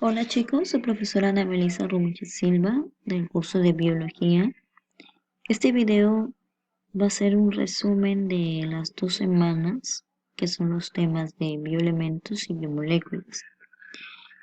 Hola chicos, soy profesora Ana Melissa Rumiche Silva del curso de Biología. Este video va a ser un resumen de las 2 semanas que son los temas de bioelementos y biomoléculas.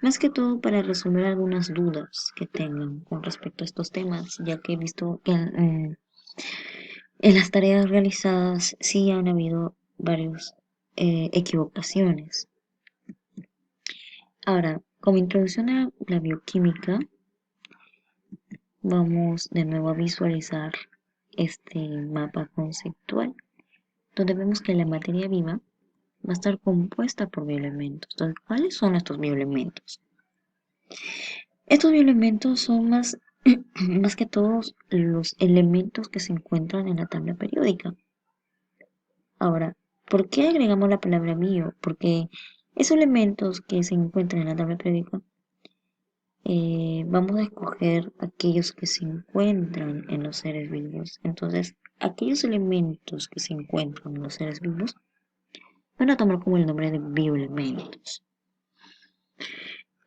Más que todo para resolver algunas dudas que tengan con respecto a estos temas, ya que he visto que en las tareas realizadas sí han habido varias equivocaciones. Ahora, como introducción a la bioquímica, vamos de nuevo a visualizar este mapa conceptual, donde vemos que la materia viva va a estar compuesta por bioelementos. Entonces, ¿cuáles son estos bioelementos? Estos bioelementos son más que todos los elementos que se encuentran en la tabla periódica. Ahora, ¿por qué agregamos la palabra bio? Porque esos elementos que se encuentran en la tabla periódica vamos a escoger aquellos que se encuentran en los seres vivos. Entonces, aquellos elementos que se encuentran en los seres vivos van a tomar como el nombre de bioelementos.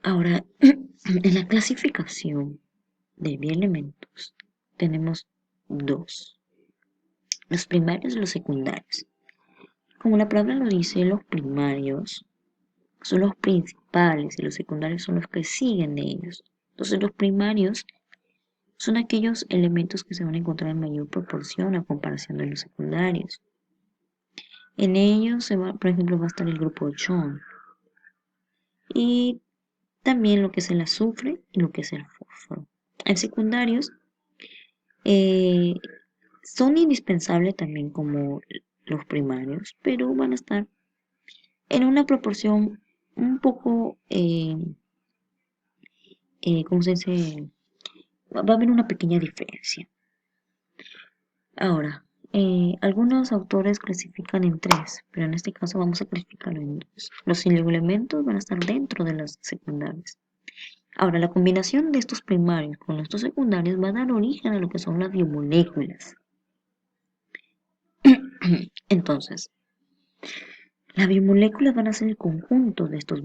Ahora, en la clasificación de bioelementos tenemos dos, los primarios y los secundarios. Como la palabra lo dice, los primarios son los principales y los secundarios son los que siguen de ellos. Entonces, los primarios son aquellos elementos que se van a encontrar en mayor proporción a comparación de los secundarios. En ellos, por ejemplo, va a estar el grupo John y también lo que es el azufre y lo que es el fósforo. En secundarios, eh, son indispensables también como los primarios, pero van a estar en una proporción un poco, ¿cómo se dice? Va a haber una pequeña diferencia. Ahora, algunos autores clasifican en tres, pero en este caso vamos a clasificarlo en dos. Los elementos van a estar dentro de las secundarias. Ahora, la combinación de estos primarios con estos secundarios va a dar origen a lo que son las biomoléculas. Entonces, las biomoléculas van a ser el conjunto de estos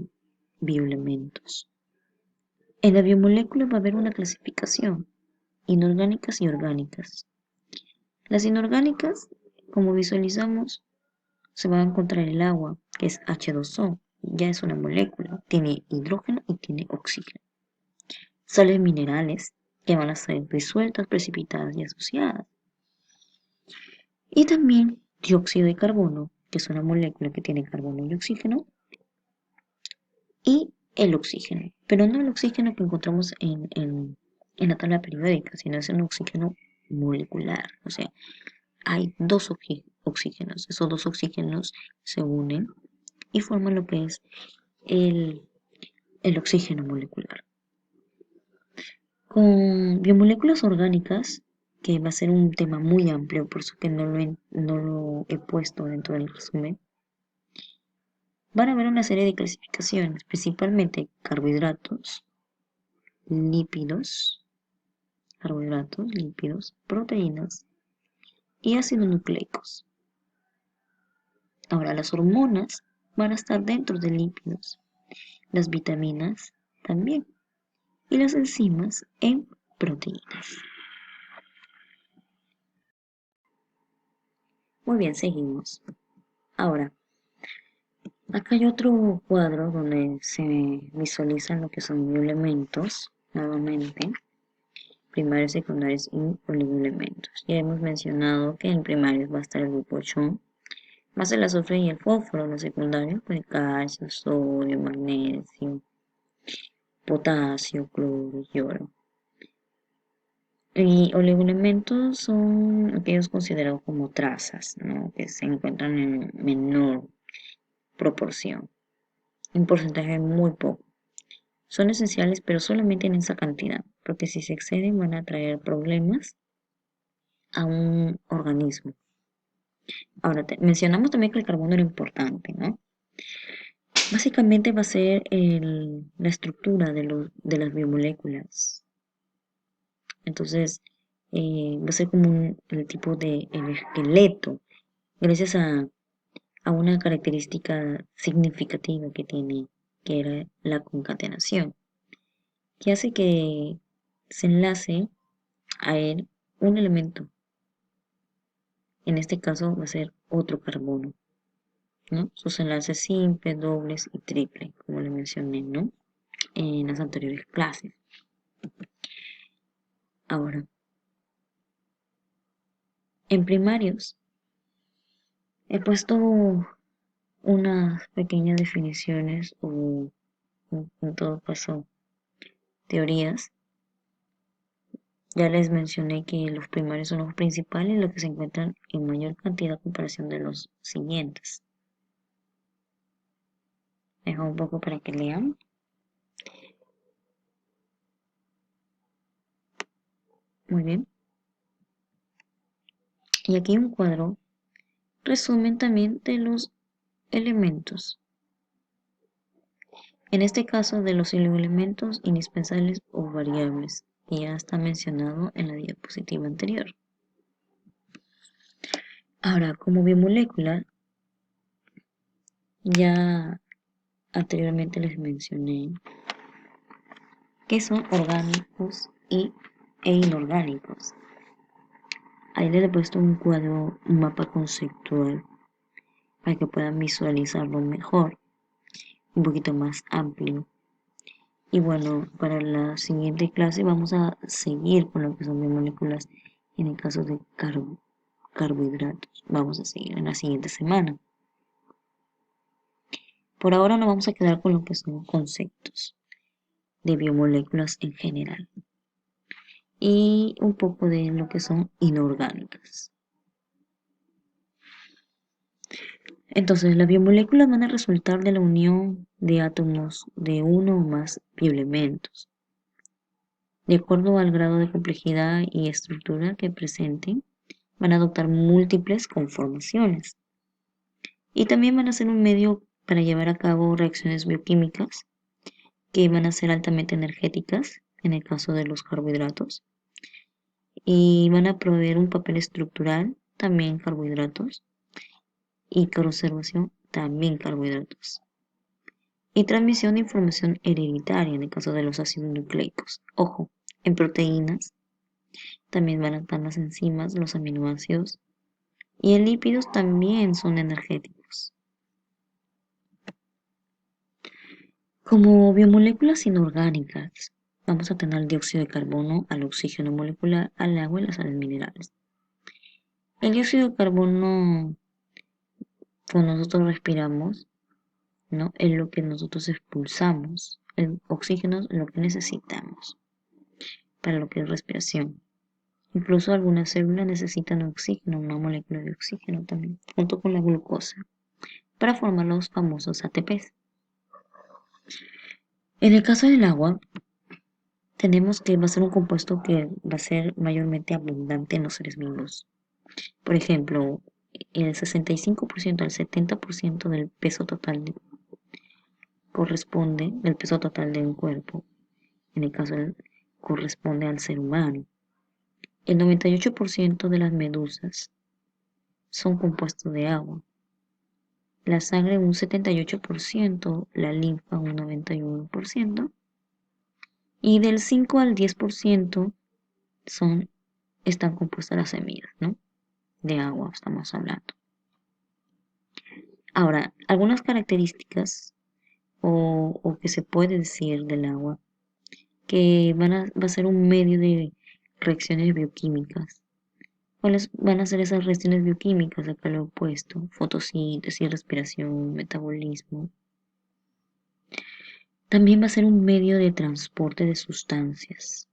bioelementos. En la biomolécula va a haber una clasificación, inorgánicas y orgánicas. Las inorgánicas, como visualizamos, se va a encontrar el agua, que es H2O, ya es una molécula, tiene hidrógeno y tiene oxígeno. Sales minerales, que van a ser disueltas, precipitadas y asociadas. Y también dióxido de carbono, que es una molécula que tiene carbono y oxígeno, y el oxígeno, pero no el oxígeno que encontramos en la tabla periódica, sino es un oxígeno molecular, o sea, hay dos oxígenos, esos dos oxígenos se unen y forman lo que es el, el oxígeno molecular. Con biomoléculas orgánicas, que va a ser un tema muy amplio, por eso que no lo he puesto dentro del resumen, van a haber una serie de clasificaciones, principalmente lípidos, carbohidratos, proteínas y ácidos nucleicos. Ahora, las hormonas van a estar dentro de lípidos, las vitaminas también, y las enzimas en proteínas. Muy bien, seguimos. Ahora, acá hay otro cuadro donde se visualizan lo que son bioelementos, nuevamente, primarios, secundarios y oligoelementos. Ya hemos mencionado que en primarios va a estar el grupo 8, más el azufre y el fósforo. Los secundarios, pues calcio, sodio, magnesio, potasio, cloro y oro. Y oligoelementos son aquellos considerados como trazas, ¿no? Que se encuentran en menor proporción, un porcentaje muy poco. Son esenciales, pero solamente en esa cantidad, porque si se exceden van a traer problemas a un organismo. Ahora, mencionamos también que el carbono era importante, ¿no? Básicamente va a ser la estructura de las biomoléculas. Entonces, va a ser como el tipo de el esqueleto, gracias a una característica significativa que tiene que era la concatenación, que hace que se enlace a él un elemento. En este caso va a ser otro carbono, ¿no? Sus enlaces simples, dobles y triple, como le mencioné, ¿no? En las anteriores clases. Ahora, en primarios he puesto unas pequeñas definiciones o en todo caso teorías. Ya les mencioné que los primarios son los principales, los que se encuentran en mayor cantidad a comparación de los siguientes. Dejo un poco para que lean. Muy bien. Y aquí un cuadro resumen también de los elementos. En este caso de los elementos indispensables o variables, que ya está mencionado en la diapositiva anterior. Ahora, como biomolécula, ya anteriormente les mencioné que son orgánicos e inorgánicos. Ahí les he puesto un cuadro, un mapa conceptual para que puedan visualizarlo mejor, un poquito más amplio. Y bueno, para la siguiente clase vamos a seguir con lo que son biomoléculas en el caso de carbohidratos. Vamos a seguir en la siguiente semana. Por ahora nos vamos a quedar con lo que son conceptos de biomoléculas en general y un poco de lo que son inorgánicas. Entonces, las biomoléculas van a resultar de la unión de átomos de uno o más bioelementos. De acuerdo al grado de complejidad y estructura que presenten, van a adoptar múltiples conformaciones. Y también van a ser un medio para llevar a cabo reacciones bioquímicas que van a ser altamente energéticas, en el caso de los carbohidratos, y van a proveer un papel estructural, también carbohidratos, y conservación, también carbohidratos. Y transmisión de información hereditaria en el caso de los ácidos nucleicos. Ojo, en proteínas también van a estar las enzimas, los aminoácidos, y en lípidos también son energéticos. Como biomoléculas inorgánicas, vamos a tener el dióxido de carbono, al oxígeno molecular, al agua y las sales minerales. El dióxido de carbono, cuando nosotros respiramos, ¿no? Es lo que nosotros expulsamos. El oxígeno es lo que necesitamos para lo que es respiración. Incluso algunas células necesitan oxígeno, una molécula de oxígeno también, junto con la glucosa, para formar los famosos ATPs. En el caso del agua, tenemos que va a ser un compuesto que va a ser mayormente abundante en los seres vivos. Por ejemplo, el 65% al 70% del peso total corresponde, del peso total de un cuerpo, en el caso corresponde al ser humano. El 98% de las medusas son compuestos de agua. La sangre un 78%, la linfa un 91%, y del 5 al 10% están compuestas las semillas, ¿no? De agua estamos hablando. Ahora, algunas características o que se puede decir del agua, que va a ser un medio de reacciones bioquímicas. ¿Cuáles van a ser esas reacciones bioquímicas? Acá lo he puesto: fotosíntesis, respiración, metabolismo. También va a ser un medio de transporte de sustancias.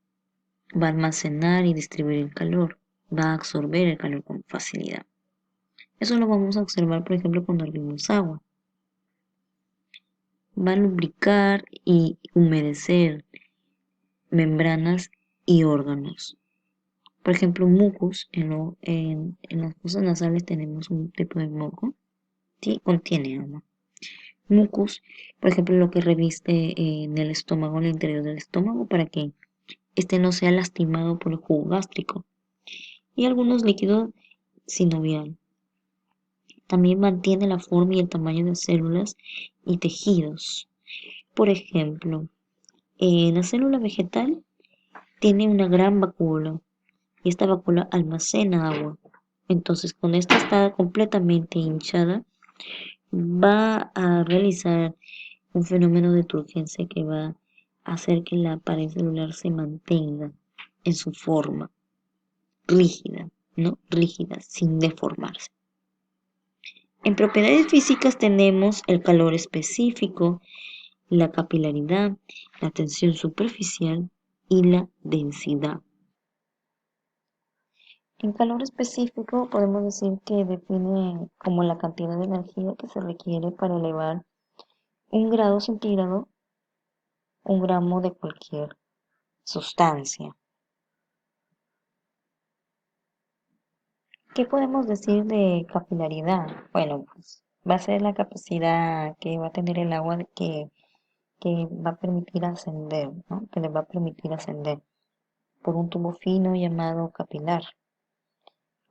Va a almacenar y distribuir el calor. Va a absorber el calor con facilidad. Eso lo vamos a observar, por ejemplo, cuando hervimos agua. Va a lubricar y humedecer membranas y órganos. Por ejemplo, mucus, en las fosas nasales tenemos un tipo de moco que contiene agua. Mucus, por ejemplo, lo que reviste en el estómago, en el interior del estómago, para que este no sea lastimado por el jugo gástrico. Y algunos líquidos sinovial. También mantiene la forma y el tamaño de células y tejidos. Por ejemplo, la célula vegetal tiene una gran vacuola y esta vacuola almacena agua. Entonces, cuando esta está completamente hinchada, va a realizar un fenómeno de turgencia que va a hacer que la pared celular se mantenga en su forma rígida, ¿no? Rígida, sin deformarse. En propiedades físicas tenemos el calor específico, la capilaridad, la tensión superficial y la densidad. En calor específico podemos decir que define como la cantidad de energía que se requiere para elevar 1 grado centígrado, 1 gramo de cualquier sustancia. ¿Qué podemos decir de capilaridad? Bueno, pues va a ser la capacidad que va a tener el agua que va a permitir ascender, ¿no? Que le va a permitir ascender por un tubo fino llamado capilar.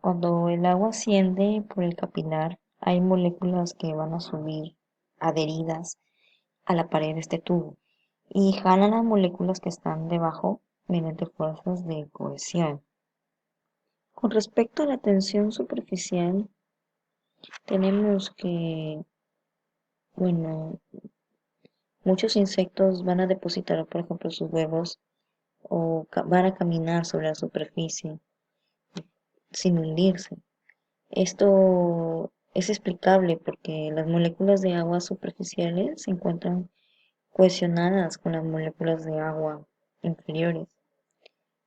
Cuando el agua asciende por el capilar, hay moléculas que van a subir adheridas a la pared de este tubo y jalan las moléculas que están debajo mediante fuerzas de cohesión. Con respecto a la tensión superficial, tenemos que, bueno, muchos insectos van a depositar, por ejemplo, sus huevos o van a caminar sobre la superficie sin hundirse. Esto es explicable porque las moléculas de agua superficiales se encuentran cohesionadas con las moléculas de agua inferiores,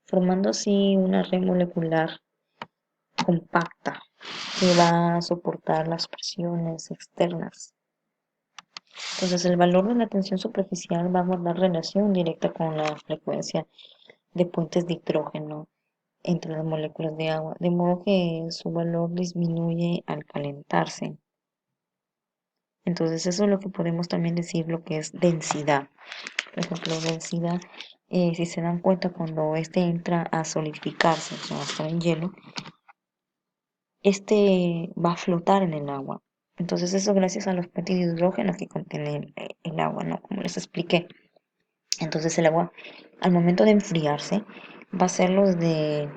formando así una red molecular compacta que va a soportar las presiones externas. Entonces, el valor de la tensión superficial va a guardar relación directa con la frecuencia de puentes de hidrógeno entre las moléculas de agua, de modo que su valor disminuye al calentarse. Entonces, eso es lo que podemos también decir lo que es densidad. Por ejemplo, densidad, si se dan cuenta, cuando este entra a solidificarse, o sea, a estar en hielo, este va a flotar en el agua. Entonces, eso gracias a los puentes de hidrógeno que contiene el agua, ¿no? Como les expliqué. Entonces, el agua, al momento de enfriarse, va a hacerlo desde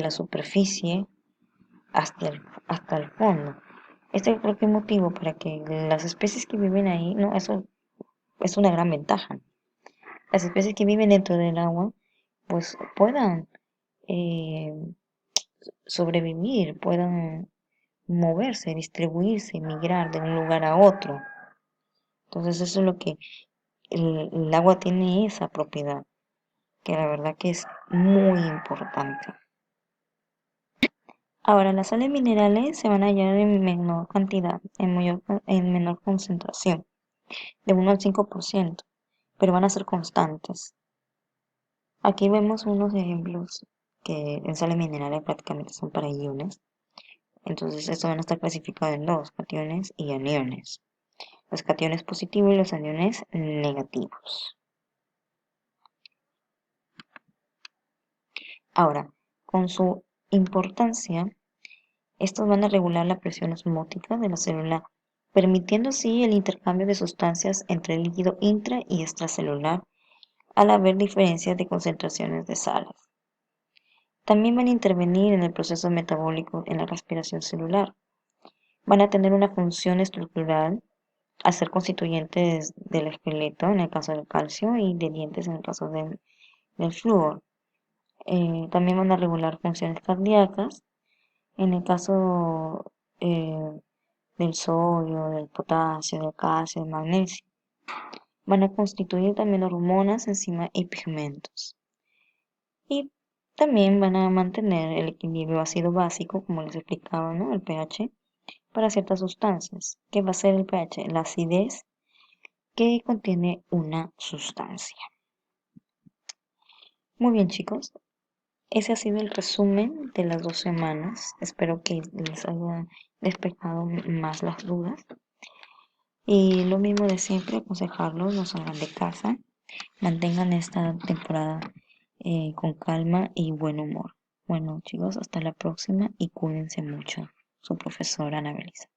la superficie hasta el fondo. Este es el propio motivo para que las especies que viven ahí, ¿no? Eso es una gran ventaja. Las especies que viven dentro del agua, pues puedan eh, sobrevivir, puedan moverse, distribuirse, migrar de un lugar a otro. Entonces eso es lo que el agua tiene esa propiedad, que la verdad que es muy importante. Ahora, las sales minerales se van a hallar en menor cantidad, en menor concentración, de 1 al 5%, pero van a ser constantes. Aquí vemos unos ejemplos que en sales minerales prácticamente son para iones. Entonces, estos van a estar clasificados en dos, cationes y aniones. Los cationes positivos y los aniones negativos. Ahora, con su importancia, estos van a regular la presión osmótica de la célula, permitiendo así el intercambio de sustancias entre el líquido intra y extracelular al haber diferencias de concentraciones de sales. También van a intervenir en el proceso metabólico en la respiración celular. Van a tener una función estructural al ser constituyentes del esqueleto en el caso del calcio y de dientes en el caso del flúor. También van a regular funciones cardíacas en el caso del sodio, del potasio, del calcio, del magnesio. Van a constituir también hormonas, enzimas y pigmentos. Y también van a mantener el equilibrio ácido básico, como les explicaba, ¿no? El pH, para ciertas sustancias. ¿Qué va a ser el pH? La acidez que contiene una sustancia. Muy bien, chicos. Ese ha sido el resumen de las 2 semanas. Espero que les haya despejado más las dudas. Y lo mismo de siempre, aconsejarlos, no salgan de casa, mantengan esta temporada con calma y buen humor. Bueno, chicos, hasta la próxima y cuídense mucho. Su profesora Ana Belisa.